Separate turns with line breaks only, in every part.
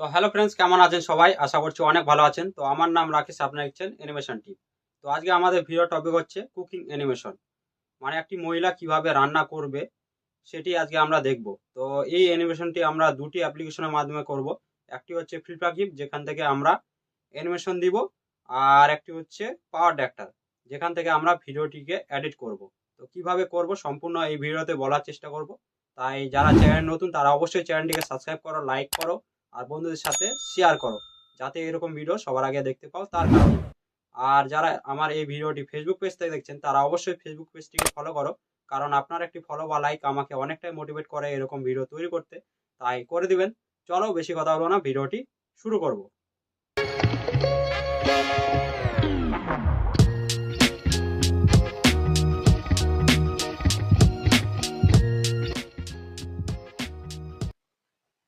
তো hello friends, কেমন আছেন সবাই? আশা করছি অনেক ভালো আছেন। তো আমার নাম রাকেশ, আপনারা দেখছেন অ্যানিমেশন টিম। তো আজকে আমাদের ভিডিও টপিক হচ্ছে কুকিং অ্যানিমেশন, মানে একটি মহিলা কিভাবে রান্না করবে সেটি আজকে আমরা দেখব। তো এই অ্যানিমেশনটি আমরা দুটি অ্যাপ্লিকেশনের মাধ্যমে করব। একটি হচ্ছে ফ্লিপকার্ট, যেখান থেকে আমরা অ্যানিমেশন দিব, আর একটি হচ্ছে পাওয়ার ডাক্তার, যেখান থেকে আমরা ভিডিওটিকে এডিট করব। তো কিভাবে করব সম্পূর্ণ এই ভিডিওতে বলার চেষ্টা করব। তাই যারা চ্যানেল নতুন তারা অবশ্যই চ্যানেলটিকে সাবস্ক্রাইব করো, লাইক করো, আর বন্ধুদের সাথে শেয়ার করো, যাতে এরকম ভিডিও সবার আগে দেখতে পাও তার কারণে। আর যারা আমার এই ভিডিওটি ফেসবুক পেজ থেকে দেখছেন তারা অবশ্যই ফেসবুক পেজটিকে ফলো করো, কারণ আপনার একটি ফলো বা লাইক আমাকে অনেকটাই মোটিভেট করে এরকম ভিডিও তৈরি করতে। তাই করে দিবেন। চলো বেশি কথা বলবো না, ভিডিওটি শুরু করব।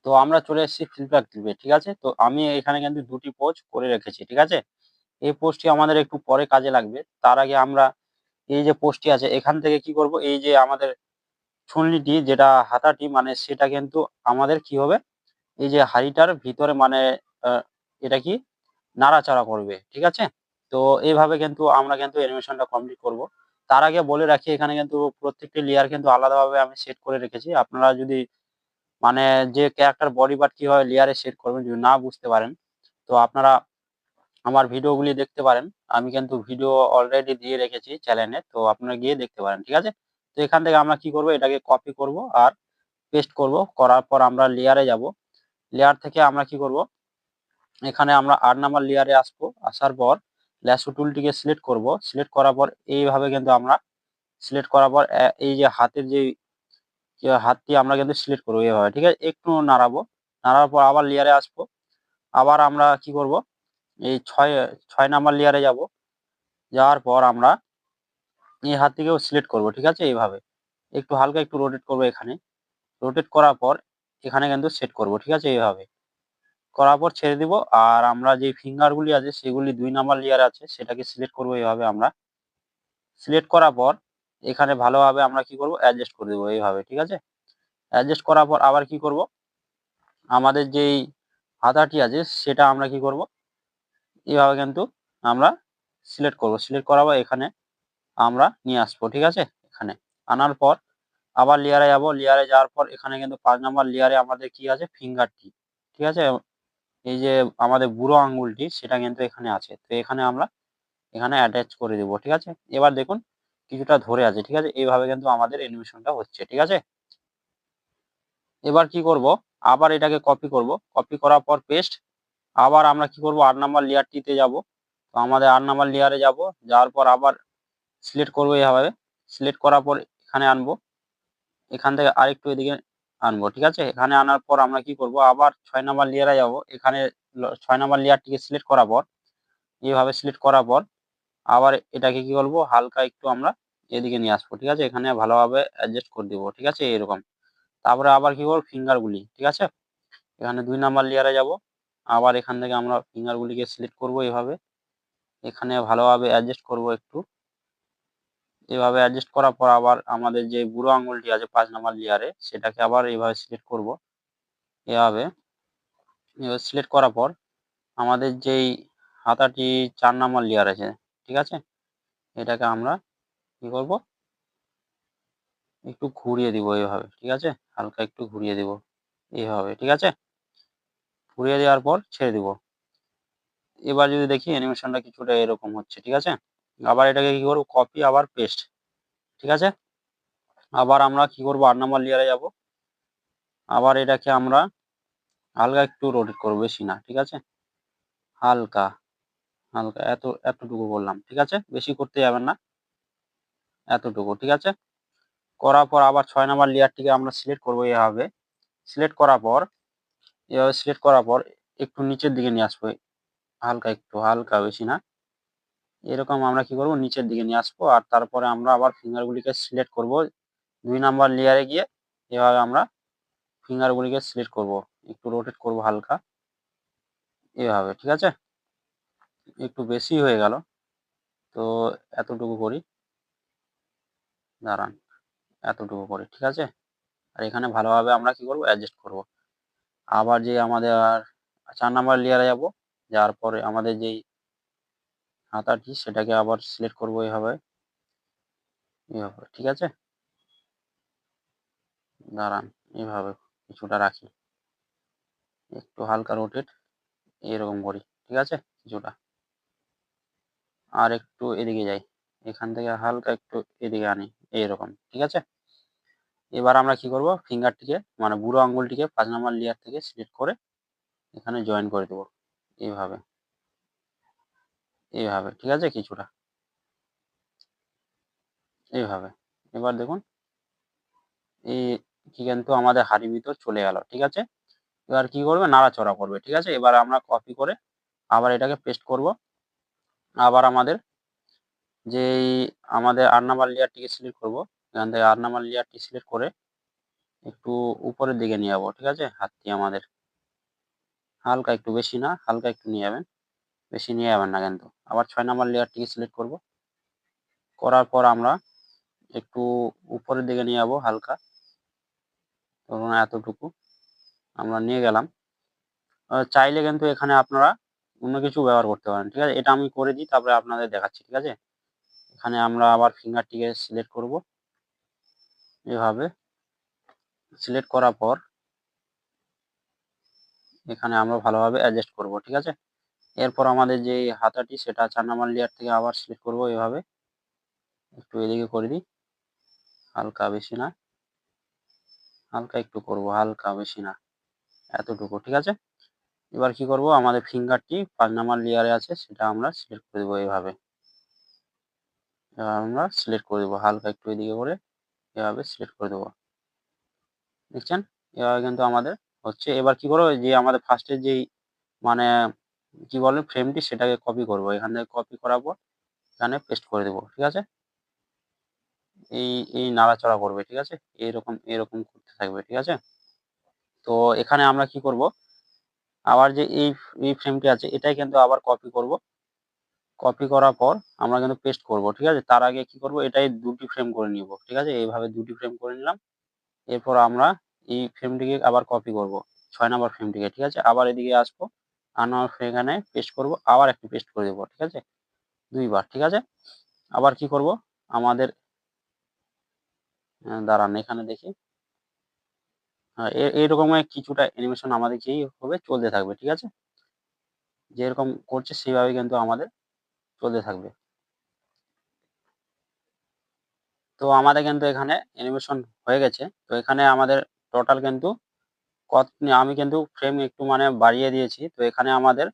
তো আমরা চলে এসেছি ফিডব্যাক দিবে, ঠিক আছে। তো আমি এখানে কিন্তু দুটি পোস্ট করে রেখেছি, ঠিক আছে। এই পোস্টটি আমাদের একটু পরে কাজে লাগবে। তার আগে আমরা এই যে পোস্টটি আছে এখান থেকে কি করব, এই যে আমাদের ছুলনিটি যেটা হাতাটি মানে সেটা কিন্তু আমাদের কি হবে, এই যে হাঁড়িটার ভিতরে মানে আহ, এটা কি নাড়াচাড়া করবে, ঠিক আছে। তো এইভাবে কিন্তু আমরা কিন্তু অ্যানিমেশনটা কমপ্লিট করব। তার আগে বলে রাখি, এখানে কিন্তু প্রত্যেকটি লেয়ার কিন্তু আলাদাভাবে আমি সেট করে রেখেছি। আপনারা যদি মানে যে ক্যারেক্টার বডি পার্ট কিভাবে লেয়ারে সেট করবেন যদি না বুঝতে পারেন, তো আপনারা আমার ভিডিওগুলি দেখতে পারেন। আমি কিন্তু ভিডিও অলরেডি দিয়ে রেখেছি চ্যানেলে, তো আপনারা গিয়ে দেখতে পারেন, ঠিক আছে। তো এখান থেকে আমরা কি করব, এটাকে কপি করব আর পেস্ট করব। করার পর আমরা লেয়ারে যাব। লেয়ার থেকে আমরা কি করব, এখানে আমরা 8 নাম্বার লেয়ারে আসবো। আসার পর ল্যাসো টুলটিকে সিলেক্ট করব। সিলেক্ট করার পর এইভাবে কিন্তু আমরা সিলেক্ট করার পর এই যে হাতের যে হাতটি আমরা কিন্তু সিলেক্ট করবো এইভাবে, ঠিক আছে। একটু নাড়াবো। নাড়ার পর আবার লেয়ারে আসবো। আবার আমরা কি করব, এই ছয় নাম্বার লেয়ারে যাব। যাওয়ার পর আমরা এই হাতটিকেও সিলেক্ট করব, ঠিক আছে। এইভাবে একটু হালকা একটু রোটেট করব। এখানে রোটেট করার পর এখানে কিন্তু সেট করব, ঠিক আছে। এইভাবে করার পর ছেড়ে দিব। আর আমরা যে ফিঙ্গার গুলি আছে সেগুলি 2 নাম্বার লেয়ার আছে সেটাকে সিলেক্ট করব। এইভাবে আমরা সিলেক্ট করার পর এখানে ভালোভাবে আমরা কি করব, অ্যাডজাস্ট করে দেবো এইভাবে, ঠিক আছে। অ্যাডজাস্ট করার পর আবার কি করব, আমাদের যেই হাতাটি আছে সেটা আমরা কি করব, এভাবে কিন্তু আমরা সিলেক্ট করব। সিলেক্ট করার পর এখানে আমরা নিয়ে আসবো, ঠিক আছে। এখানে আনার পর আবার লেয়ারে যাব। লেয়ারে যাওয়ার পর এখানে কিন্তু 5 নাম্বার লেয়ারে আমাদের কি আছে, ফিঙ্গারটি, ঠিক আছে। এই যে আমাদের বুড়ো আঙ্গুলটি সেটা কিন্তু এখানে আছে। তো এখানে আমরা এখানে অ্যাটাচ করে দেব, ঠিক আছে। এবার দেখুন কিছুটা ধরে আছে, ঠিক আছে। এইভাবে কিন্তু আমাদের অ্যানিমেশনটা হচ্ছে, ঠিক আছে। এবার কি করব, আবার এটাকে কপি করব। কপি করার পর পেস্ট। আবার আমরা কি করব, 8 নাম্বার লেয়ারটিতে যাব। তো আমাদের 8 নাম্বার লেয়ারে যাব। যাওয়ার পর আবার সিলেক্ট করবো এইভাবে। সিলেক্ট করার পর এখানে আনবো। এখান থেকে আরেকটু এদিকে আনবো, ঠিক আছে। এখানে আনার পর আমরা কি করব, আবার 6 নাম্বার লেয়ারে যাব। এখানে 6 নাম্বার লেয়ারটিকে সিলেক্ট করার পর এইভাবে সিলেক্ট করার পর আবার এটাকে কি করবো, হালকা একটু আমরা এদিকে নিয়ে আসবো, ঠিক আছে। এখানে ভালোভাবে অ্যাডজাস্ট করে দিব, ঠিক আছে। এরকম তারপরে আবার কি করবো, ফিঙ্গার গুলি, ঠিক আছে। এখানে 2 নাম্বার লেয়ারে যাব। আবার এখান থেকে আমরা ফিঙ্গার গুলিকে সিলেক্ট করব এইভাবে। এখানে ভালোভাবে অ্যাডজাস্ট করব একটু। এভাবে অ্যাডজাস্ট করার পর আবার আমাদের যে বুড়ো আঙুলটি আছে 5 নাম্বার লেয়ারে সেটাকে আবার এইভাবে সিলেক্ট করব। এভাবে এভাবে সিলেক্ট করার পর আমাদের যেই হাতাটি 4 নাম্বার লেয়ার আছে, ঠিক আছে। এটাকে আমরা কি করব, একটু ঘুরিয়ে দিব এইভাবে, ঠিক আছে। হালকা একটু ঘুরিয়ে দিব এইভাবে, ঠিক আছে। ঘুরিয়ে দেওয়ার পর ছেড়ে দিব। এবার যদি দেখি অ্যানিমেশনটা কিছুটা এরকম হচ্ছে, ঠিক আছে। আবার এটাকে কি করব, কপি আবার পেস্ট, ঠিক আছে। আবার আমরা কি করব, 8 নাম্বার লেয়ারে যাব। আবার এটাকে আমরা হালকা একটু রোটেট করবো, বেশি না, ঠিক আছে। হালকা হালকা এতটুকু করলাম, ঠিক আছে। বেশি করতে যাবেন না, এতটুকু, ঠিক আছে। করার পর আবার 6 নাম্বার লেয়ারটিকে আমরা সিলেক্ট করবো এভাবে। সিলেক্ট করার পর এভাবে সিলেক্ট করার পর একটু নিচের দিকে নিয়ে আসবো। হালকা একটু, হালকা, বেশি না। এরকম আমরা কি করব, নিচের দিকে নিয়ে আসবো। আর তারপরে আমরা আবার ফিঙ্গার গুলিকে সিলেক্ট করব। 2 নাম্বার লেয়ারে গিয়ে এভাবে আমরা ফিঙ্গার গুলিকে সিলেক্ট করব। একটু রোটেট করব হালকা এভাবে, ঠিক আছে। একটু বেশি হয়ে গেল, তো এতটুকু করি, দাঁড়ান, এতটুকু করি, ঠিক আছে। আর এখানে ভালোভাবে আমরা কি করব, অ্যাডজাস্ট করব। আবার যে আমাদের 4 নাম্বার লেয়ারে যাব। যাওয়ার পরে আমাদের যেই হাতাটি সেটাকে আবার সিলেক্ট করব এইভাবে, ঠিক আছে? দাঁড়ান, এইভাবে কিছুটা রাখি, একটু হালকা রোটেট এরকম করি, ঠিক আছে? কিছুটা আর একটু এদিকে যাই, এখান থেকে হালকা একটু এদিকে আনি, এইরকম, ঠিক আছে? এবার আমরা কি করব, ফিঙ্গারটিকে মানে বুড়ো আঙ্গুলটিকে 5 নাম্বার লেয়ার থেকে সিলেক্ট করে এখানে জয়েন করে দেবো এইভাবে, এইভাবে, ঠিক আছে? কিছুটা এইভাবে। এবার দেখুন এই কি কিন্তু আমাদের হাঁড়ির ভিতর চলে গেল, ঠিক আছে? এবার কি করবে, নাড়াচড়া করবে, ঠিক আছে? এবার আমরা কপি করে আবার এটাকে পেস্ট করব। আবার আমাদের যেই আমাদের 8 নাম্বার লেয়ারটিকে সিলেক্ট করব, এখান থেকে 8 নাম্বার লেয়ারটি সিলেক্ট করে একটু উপরের দিকে নিয়ে যাবো, ঠিক আছে? হাতটি আমাদের হালকা একটু, বেশি না, হালকা একটু নিয়ে যাবেন, বেশি নিয়ে যাবেন না কিন্তু। আবার 6 নাম্বার লেয়ারটিকে সিলেক্ট করব, করার পর আমরা একটু উপরের দিকে নিয়ে যাবো হালকা, ধরুন এতটুকু আমরা নিয়ে গেলাম। চাইলে কিন্তু এখানে আপনারা অন্য কিছু ব্যবহার করতে পারেন, ঠিক আছে? এটা আমি করে দিই, তারপরে আপনাদের দেখাচ্ছি, ঠিক আছে? এখানে আমরা আবার ফিঙ্গারটিকে সিলেক্ট করব, এভাবে সিলেক্ট করার পর এখানে আমরা ভালোভাবে অ্যাডজাস্ট করব, ঠিক আছে? এরপর আমাদের যে হাতাটি সেটা 4 নাম্বার লেয়ার থেকে আবার সিলেক্ট করব, এভাবে একটু এদিকে করে দিই, হালকা, বেশি না, হালকা একটু করব, হালকা, বেশি না, এতটুকু, ঠিক আছে? এবার কি করব, আমাদের ফিঙ্গারটি 5 নাম্বার লেয়ারে আছে সেটা আমরা সিলেক্ট করে দেবো এইভাবে, এবার আমরা সিলেক্ট করে দেবো হালকা একটু এদিকে করে, এভাবে সিলেক্ট করে দেবো, দেখছেন? এভাবে কিন্তু আমাদের হচ্ছে। এবার কি করবো, যে আমাদের ফার্স্টের যেই মানে কি বলে ফ্রেমটি সেটাকে কপি করব, এখান থেকে কপি করার পর এখানে পেস্ট করে দেবো, ঠিক আছে? এই নাড়াচাড়া করবে, ঠিক আছে? এরকম এরকম করতে থাকবে, ঠিক আছে? তো এখানে আমরা কি করব, আবার যে এই ফ্রেমটি আছে এটাই কিন্তু আবার কপি করব, কপি করার পর আমরা কিন্তু পেস্ট করব, ঠিক আছে? তার আগে কি করব, এটাই 2টি ফ্রেম করে নিব, ঠিক আছে? এইভাবে 2টি ফ্রেম করে নিলাম। এরপর আমরা এই ফ্রেমটিকে আবার কপি করব, 6 নাম্বার ফ্রেমটিকে, ঠিক আছে? আবার এদিকে আসবো, 8 নাম্বার ফ্রেম এখানে পেস্ট করব, আবার একটু পেস্ট করে দেবো, ঠিক আছে? 2 বার, ঠিক আছে? আবার কি করব, আমাদের দাঁড়ান এখানে দেখি, এরকম কিছুটা অ্যানিমেশন আমাদের কি হবে, চলতে থাকবে, ঠিক আছে? যেরকম করছে সেভাবে কিন্তু আমাদের চলতে থাকবে। তো আমাদের কিন্তু এখানে অ্যানিমেশন হয়ে গেছে। তো এখানে আমাদের টোটাল কিন্তু আমি কিন্তু ফ্রেম একটু মানে বাড়িয়ে দিয়েছি। তো এখানে আমাদের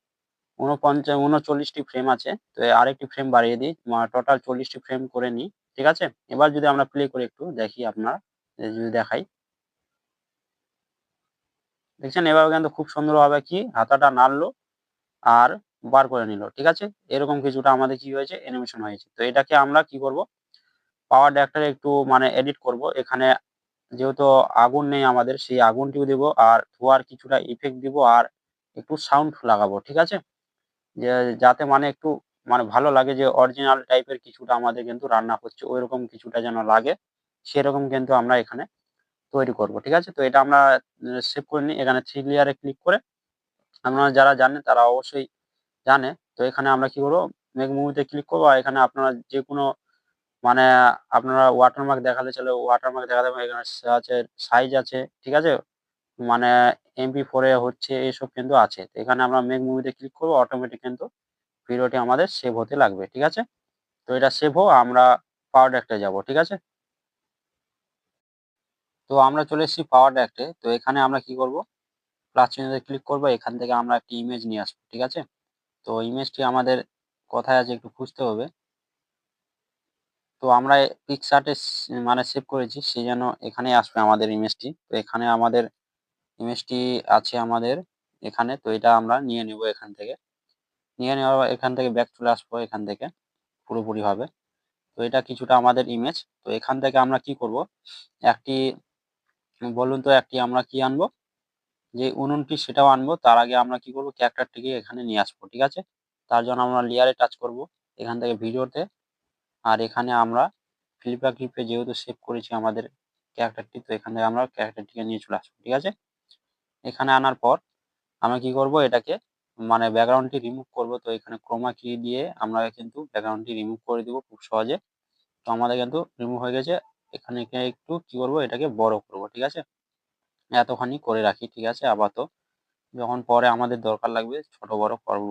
39টি ফ্রেম আছে। তো আরেকটি ফ্রেম বাড়িয়ে দিই। টোটাল 40টি ফ্রেম করে নিই। ঠিক আছে? এবার যদি আমরা প্লে করে একটু দেখি আপনার যদি দেখাই। দেখছেন এভাবে কিন্তু খুব সুন্দরভাবে কি হাতাটা নাড়লো আর বার করে নিল। ঠিক আছে? এরকম কিছুটা আমাদের কি হয়েছে, অ্যানিমেশন হয়েছে। তো এটাকে আমরা কি করব? পাওয়ার ডাইরেক্টরে একটু মানে এডিট করব। এখানে যেহেতু আগুন নেই আমাদের, সেই আগুনটিও দিব আর ধোঁয়ার কিছুটা ইফেক্ট দিব আর একটু সাউন্ড লাগাবো। ঠিক আছে? যে যাতে মানে একটু মানে ভালো লাগে, যে অরিজিনাল টাইপের কিছুটা আমাদের কিন্তু রান্না হচ্ছে, ঐরকম কিছুটা যেন লাগে, সেরকম কিন্তু আমরা এখানে তৈরি করব। ঠিক আছে? তো এটা আমরা সেভ করে নিই। এখানে 3 লেয়ারে ক্লিক করে, আপনারা যারা জানেন তারা অবশ্যই জানে। তো এখানে আমরা কি করব? মেক মুভিতে ক্লিক করব আর এখানে আপনারা যেকোনো মানে আপনারা ওয়াটারমার্ক দেখালে চলে, ওয়াটারমার্ক দেখাতে পারেন। এখানে আছে, সাইজ আছে। ঠিক আছে? মানে MP4 এ হচ্ছে, এসব কিন্তু আছে। তো এখানে আমরা মেক মুভিতে ক্লিক করব, অটোমেটিক কিন্তু ভিডিওটি আমাদের সেভ হতে লাগবে। ঠিক আছে? তো এটা সেভ হোক, আমরা পাওয়ার ডাইরেক্টরে যাব। ঠিক আছে? তো আমরা চলে এসেছি পাওয়ার ডাইরেক্টরে। তো এখানে আমরা কি করব? প্লাস চিহ্নতে ক্লিক করব। এখান থেকে আমরা একটি ইমেজ নিয়ে আসবো। ঠিক আছে? তো ইমেজটি আমাদের কোথায় আছে একটু খুঁজতে হবে। তো আমরা পিকচারটে মানে সেভ করেছি, সেজন্য এখানেই আসবে আমাদের ইমেজটি। তো এখানে আমাদের ইমেজটি আছে আমাদের এখানে। তো এটা আমরা নিয়ে নেব এখান থেকে। নিয়ে নেওয়ার পর এখান থেকে ব্যাক চলে আসবো এখান থেকে পুরোপুরিভাবে। তো এটা কিছুটা আমাদের ইমেজ। তো এখান থেকে আমরা কি করব? একটি বলুন তো, একটি আমরা কি আনবো? যে উনুনটি সেটাও আনবো। তার আগে আমরা কি করব? ক্যারেক্টারটিকে এখানে নিয়ে আসবো। ঠিক আছে? তার জন্য আমরা লেয়ারে টাচ করব। এখান থেকে ভিডিওতে, আর এখানে আমরা ফ্লিপার ক্লিপে যেহেতু সেভ করেছি আমাদের ক্যারেক্টারটি, তো এখান থেকে আমরা ক্যারেক্টারটিকে নিয়ে চলে আসবো। ঠিক আছে? এখানে আনার পর আমরা কি করব এটাকে মানে ব্যাকগ্রাউন্ডটি রিমুভ করব। তো এখানে ক্রোমা কি দিয়ে আমরা কিন্তু ব্যাকগ্রাউন্ডটি রিমুভ করে দিব খুব সহজে। তো আমাদের কিন্তু রিমুভ হয়ে গেছে। এখানে একটু কি করব এটাকে বড় করব, ঠিক আছে? এতখানি করে রাখি, ঠিক আছে? আপাতত যখন পরে আমাদের দরকার লাগবে ছোট বড় করব।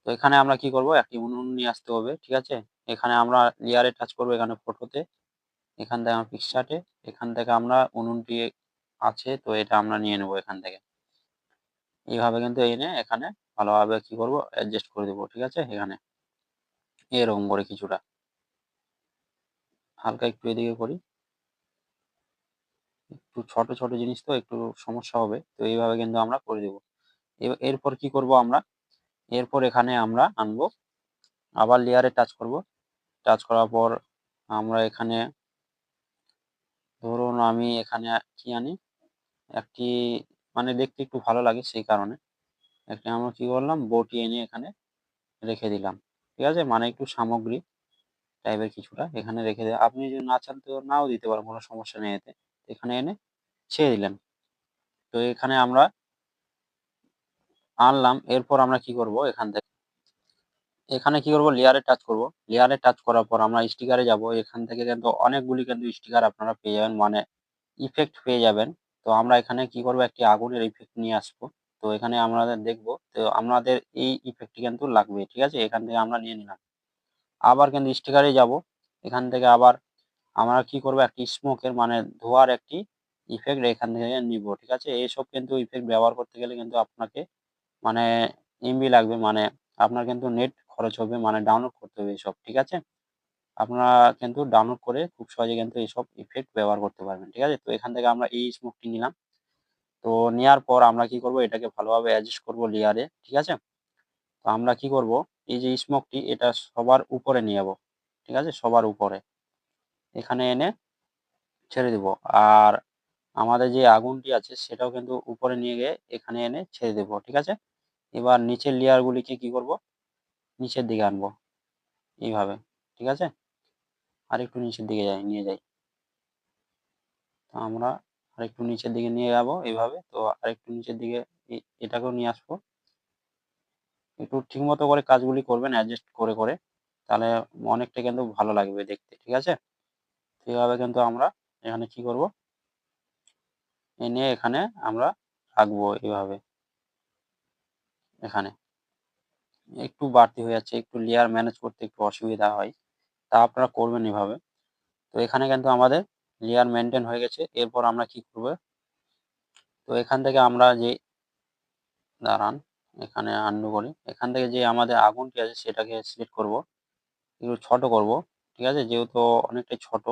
তো এখানে আমরা কি করব একটি উনুন নিয়ে আসতে হবে, ঠিক আছে? এখানে আমরা লেয়ারে টাচ করব, এখানে ফটোতে, এখান থেকে আমরা পিকচারে, এখান থেকে আমরা উনুনটি আছে তো এটা আমরা নিয়ে নেব এখান থেকে। এইভাবে কিন্তু এনে এখানে ভালোভাবে কি করব অ্যাডজাস্ট করে দেবো, ঠিক আছে? এখানে এরকম করে কিছুটা হালকা একটু এদিকে করি। একটু ছোট ছোট জিনিস তো একটু সমস্যা হবে, তো এইভাবে কিন্তু আমরা করে দেবো। এরপর কি করব আমরা, এরপর এখানে আমরা আনবো, আবার লেয়ারে টাচ করব। টাচ করার পর আমরা এখানে ধরুন আমি এখানে কি আনি, একটি মানে দেখতে একটু ভালো লাগে সেই কারণে একটা আমরা কি করলাম বটি এনে এখানে রেখে দিলাম, ঠিক আছে? মানে একটু সামগ্রী টাইপের কিছুটা এখানে রেখে দেয়। আপনি যদি না চান তো নাও দিতে পারেন, কোনো সমস্যা নেই এতে। এখানে এনে ছেড়ে দিলেন। তো এখানে আমরা আনলাম। এরপর আমরা কি করব এখান থেকে এখানে কি করব লেয়ারে টাচ করব। লেয়ারে টাচ করার পর আমরা স্টিকারে যাব। এখান থেকে কিন্তু অনেকগুলি কিন্তু স্টিকার আপনারা পেয়ে যাবেন, মানে ইফেক্ট পেয়ে যাবেন। তো আমরা এখানে কি করব একটি আগুনের ইফেক্ট নিয়ে আসবো। তো এখানে আমাদের দেখব, তো আমাদের এই ইফেক্টটি কিন্তু লাগবে, ঠিক আছে? এখান থেকে আমরা নিয়ে নিলাম। আবার কিন্তু স্টিকারে যাব। এখান থেকে আবার আমরা কি করব একটি স্মোকের মানে ধোঁয়ার একটি ইফেক্ট এখান থেকে নিব, ঠিক আছে? এইসব কিন্তু ইফেক্ট ব্যবহার করতে গেলে কিন্তু আপনাকে মানে এমবি লাগবে, মানে আপনার কিন্তু নেট খরচ হবে, মানে ডাউনলোড করতে হবে এসব, ঠিক আছে? আপনারা কিন্তু ডাউনলোড করে খুব সহজে কিন্তু এইসব ইফেক্ট ব্যবহার করতে পারবেন, ঠিক আছে? তো এখান থেকে আমরা এই স্মোকটি নিলাম। তো নেওয়ার পর আমরা কি করব এটাকে ভালোভাবে অ্যাডজাস্ট করব লেয়ারে, ঠিক আছে? তো আমরা কি করব এই যে স্মোকটি এটা সবার উপরে নিয়ে যাব, ঠিক আছে? সবার উপরে এখানে এনে ছেড়ে দিব। আর আমাদের যে আগুনটি আছে সেটাও কিন্তু উপরে নিয়ে গিয়ে এখানে এনে ছেড়ে দেব, ঠিক আছে? এবার নিচের লেয়ার গুলিকে কি করব নিচের দিকে আনবো এইভাবে, ঠিক আছে? আরেকটু নিচের দিকে নিয়ে যাই। তো আমরা আরেকটু নিচের দিকে নিয়ে যাব এইভাবে। তো আরেকটু নিচের দিকে এটাকেও নিয়ে আসবো। একটু ঠিকমতো করে কাজগুলি করবেন অ্যাডজাস্ট করে করে, তাহলে অনেকটা কিন্তু ভালো লাগবে দেখতে, ঠিক আছে? তো এইভাবে কিন্তু আমরা এখানে কি করব এনে এখানে আমরা রাখবো এইভাবে। এখানে একটু বাড়তি হয়ে যাচ্ছে, একটু লেয়ার ম্যানেজ করতে একটু অসুবিধা হয়, তা আপনারা করবেন এভাবে। তো এখানে কিন্তু আমাদের লেয়ার মেনটেন হয়ে গেছে। এরপর আমরা কি করব, তো এখান থেকে আমরা যে দাঁড়ান এখানে আনডু করি। এখান থেকে যে আমাদের আগুনটি আছে সেটাকে সিলেক্ট করব, একটু ছোট করব, ঠিক আছে? যেহেতু অনেকটাই ছোট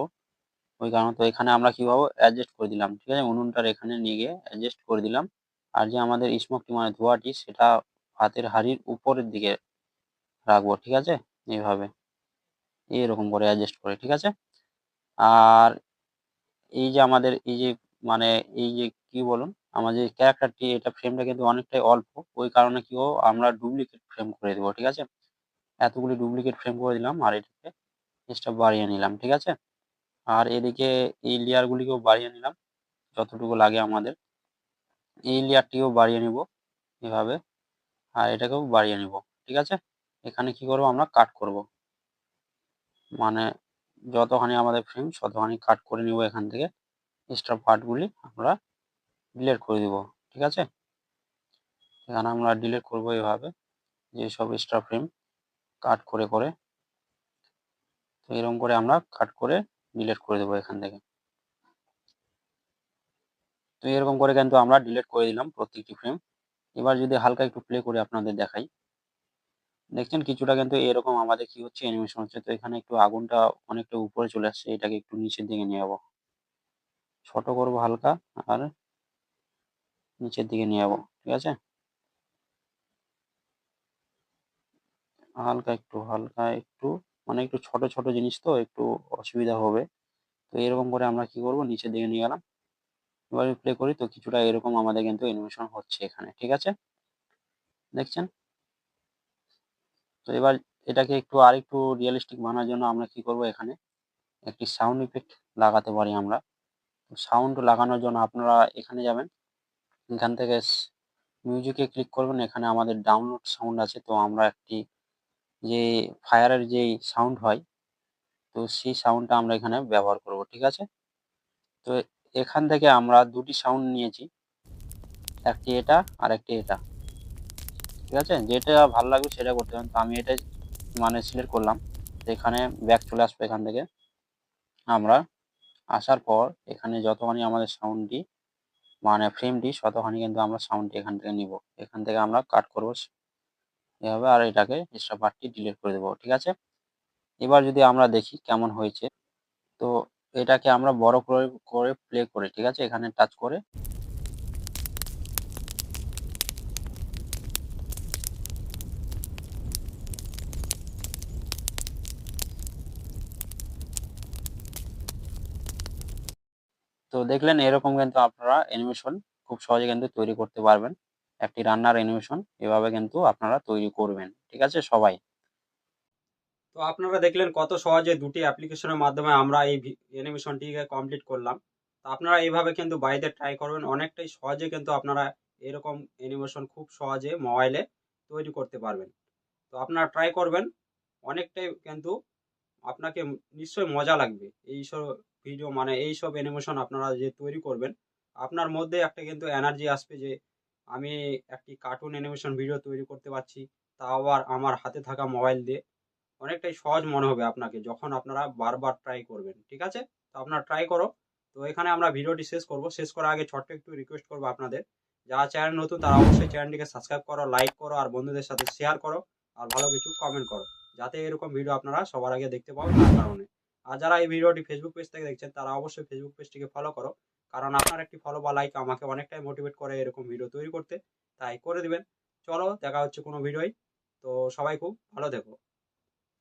ওই কারণে। তো এখানে আমরা কি পাবো অ্যাডজাস্ট করে দিলাম, ঠিক আছে? উনুনটার এখানে নিয়ে গিয়ে অ্যাডজাস্ট করে দিলাম। আর যে আমাদের স্মোকটি মানে ধোঁয়াটি সেটা ভাতের হাঁড়ির উপরের দিকে রাখবো, ঠিক আছে? এইভাবে এরকম করে অ্যাডজাস্ট করে, ঠিক আছে? আর এই যে আমাদের এই যে মানে এই যে কি বলুন আমার যে ক্যারেক্টারটি এটা ফ্রেমটা কিন্তু অনেকটাই অল্প, ওই কারণে কি আমরা ডুপ্লিকেট ফ্রেম করে দেবো, ঠিক আছে? এতগুলি ডুপ্লিকেট ফ্রেম করে দিলাম আর এটাকে এক্সট্রা বাড়িয়ে নিলাম, ঠিক আছে? আর এদিকে এই লেয়ার গুলিকেও বাড়িয়ে নিলাম যতটুকু লাগে আমাদের। এই লেয়ারটিও বাড়িয়ে নিব এভাবে, আর এটাকেও বাড়িয়ে নিব, ঠিক আছে? এখানে কি করব আমরা কাট করব, মানে যতখানি আমাদের ফ্রেম ততখানি কাট করে নিব এখান থেকে। এক্সট্রা পার্টগুলি আমরা ডিলিট করে দিব, ঠিক আছে? এখানে আমরা ডিলিট করব এভাবে, যে সব এক্সট্রা ফ্রেম কাট করে করে। তো এরকম করে আমরা কাট করে ডিলিট করে দেবো এখান থেকে। তো এরকম করে কিন্তু আমরা ডিলিট করে দিলাম প্রত্যেকটি ফ্রেম। এবার যদি হালকা একটু প্লে করে আপনাদের দেখাই, দেখছেন কিছুটা কিন্তু এরকম আমাদের কি হচ্ছে অ্যানিমেশন হচ্ছে। তো এখানে একটু আগুনটা অনেকটা উপরে চলে আসছে, এটাকে একটু নিচের দিকে নিয়ে যাবো, ছোট করবো হালকা আর নিচের দিকে নিয়ে যাবো, ঠিক আছে? হালকা একটু মানে একটু ছোট ছোট জিনিস তো একটু অসুবিধা হবে। তো এরকম করে আমরা কি করব নিচের দিকে নিয়ে গেলাম। এবার প্লে করি তো কিছুটা এরকম আমাদের কিন্তু অ্যানিমেশন হচ্ছে এখানে, ঠিক আছে? দেখছেন? তো এবার এটাকে একটু আরেকটু রিয়েলিস্টিক বানানোর জন্য আমরা কি করব এখানে একটি সাউন্ড ইফেক্ট লাগাতে পারি আমরা। সাউন্ড লাগানোর জন্য আপনারা এখানে যাবেন, এখান থেকে মিউজিকে ক্লিক করবেন, এখানে আমাদের ডাউনলোড সাউন্ড আছে। তো আমরা একটি যে ফায়ারের যেই সাউন্ড হয়, তো সেই সাউন্ডটা আমরা এখানে ব্যবহার করব, ঠিক আছে? তো এখান থেকে আমরা দুটি সাউন্ড নিয়েছি, একটি এটা আর একটি এটা, ঠিক আছে? যেটা ভালো লাগবে সেটা করতে পারেন। তো আমি এটাই মানে সিলেক্ট করলাম। তো এখানে ব্যাক চলে আসবো। এখান থেকে আমরা আসার পর এখানে যতখানি আমাদের সাউন্ডটি মানে ফ্রেমটি, ততখানি কিন্তু আমরা সাউন্ডটি এখান থেকে নিব। এখান থেকে আমরা কাট করব এভাবে, আর এটাকে এক্সট্রা পার্টটি ডিলিট করে দেবো, ঠিক আছে? এবার যদি আমরা দেখি কেমন হয়েছে, তো এটাকে আমরা বড় করে করে প্লে করে, ঠিক আছে? এখানে টাচ করে তো দেখলেন এরকম কিন্তু আপনারা অ্যানিমেশন খুব সহজে কিন্তু তৈরি করতে পারবেন। একটি রান্নার অ্যানিমেশন এভাবে কিন্তু আপনারা তৈরি করবেন। ঠিক আছে সবাই?
তো আপনারা দেখলেন কত সহজে দুটি অ্যাপ্লিকেশনের মাধ্যমে আমরা এই অ্যানিমেশনটিকে কমপ্লিট করলাম। তো আপনারা এইভাবে কিন্তু বাড়িতে ট্রাই করবেন, অনেকটাই সহজে কিন্তু আপনারা এরকম অ্যানিমেশন খুব সহজে মোবাইলে তৈরি করতে পারবেন। তো আপনারা ট্রাই করবেন, অনেকটাই কিন্তু আপনাকে নিশ্চয়ই মজা লাগবে এইসব ভিডিও, মানে এইসব অ্যানিমেশন আপনারা যে তৈরি করবেন, আপনার মধ্যে একটা কিন্তু এনার্জি আসবে যে আমি একটি কার্টুন অ্যানিমেশন ভিডিও তৈরি করতে পারছি, তাও আবার আমার হাতে থাকা মোবাইল দিয়ে। অনেকটাই সহজ মনে হবে আপনাকে যখন আপনারা বারবার ট্রাই করবেন, ঠিক আছে? তো আপনারা ট্রাই করো। তো এখানে আমরা ভিডিওটি শেষ করব। শেষ করার আগে ছোট্ট একটু রিকোয়েস্ট করবো আপনাদের, যারা চ্যানেল নতুন তারা অবশ্যই চ্যানেলটিকে সাবস্ক্রাইব করো, লাইক করো, আর বন্ধুদের সাথে শেয়ার করো, আর ভালো কিছু কমেন্ট করো, যাতে এরকম ভিডিও আপনারা সবার আগে দেখতে পাও তার কারণে। আর যারা এই ভিডিওটি ফেসবুক পেজ থেকে দেখছেন তারা অবশ্যই ফেসবুক পেজটিকে ফলো করো, কারণ আপনার একটি ফলো বা লাইক আমাকে অনেকটাই মোটিভেট করে এরকম ভিডিও তৈরি করতে, তাই করে দিবেন। চলো দেখা হচ্ছে কোনো ভিডিওই। তো সবাই খুব ভালো থেকো।